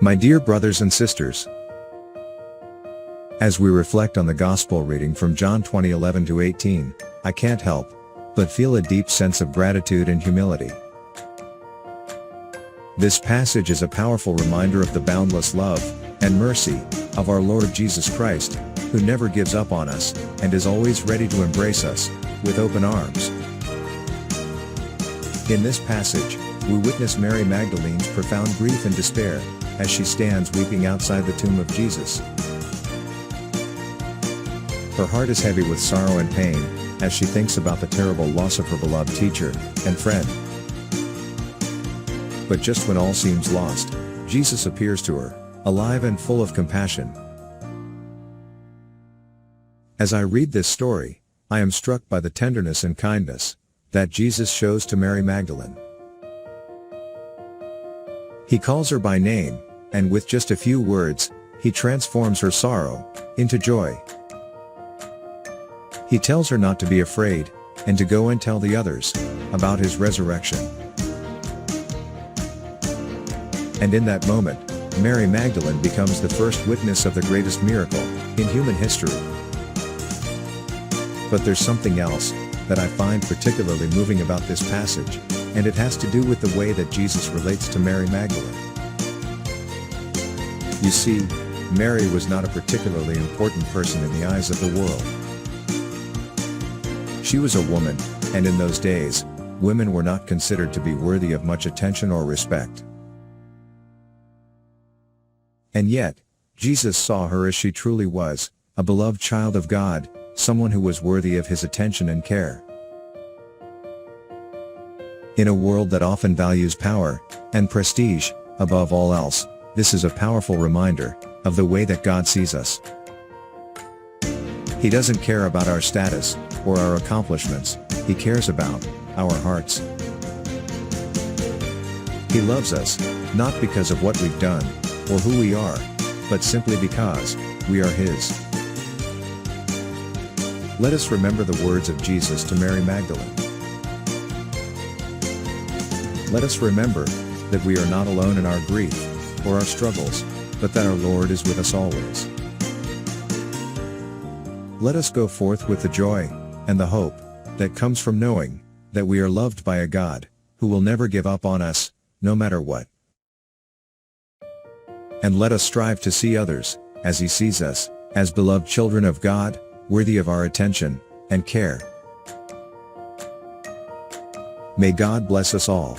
My dear brothers and sisters, as we reflect on the Gospel reading from John 20:11-18, I can't help but feel a deep sense of gratitude and humility. This passage is a powerful reminder of the boundless love and mercy of our Lord Jesus Christ, who never gives up on us and is always ready to embrace us with open arms. In this passage, we witness Mary Magdalene's profound grief and despair as she stands weeping outside the tomb of Jesus. Her heart is heavy with sorrow and pain as she thinks about the terrible loss of her beloved teacher and friend. But just when all seems lost, Jesus appears to her, alive and full of compassion. As I read this story, I am struck by the tenderness and kindness that Jesus shows to Mary Magdalene. He calls her by name, and with just a few words, he transforms her sorrow into joy. He tells her not to be afraid, and to go and tell the others about his resurrection. And in that moment, Mary Magdalene becomes the first witness of the greatest miracle in human history. But there's something else that I find particularly moving about this passage, and it has to do with the way that Jesus relates to Mary Magdalene. You see, Mary was not a particularly important person in the eyes of the world. She was a woman, and in those days, women were not considered to be worthy of much attention or respect. And yet, Jesus saw her as she truly was, a beloved child of God, someone who was worthy of his attention and care. In a world that often values power and prestige above all else, this is a powerful reminder of the way that God sees us. He doesn't care about our status or our accomplishments, he cares about our hearts. He loves us, not because of what we've done, or who we are, but simply because we are his. Let us remember the words of Jesus to Mary Magdalene. Let us remember that we are not alone in our grief or our struggles, but that our Lord is with us always. Let us go forth with the joy and the hope that comes from knowing that we are loved by a God who will never give up on us, no matter what. And let us strive to see others as he sees us, as beloved children of God, worthy of our attention and care. May God bless us all.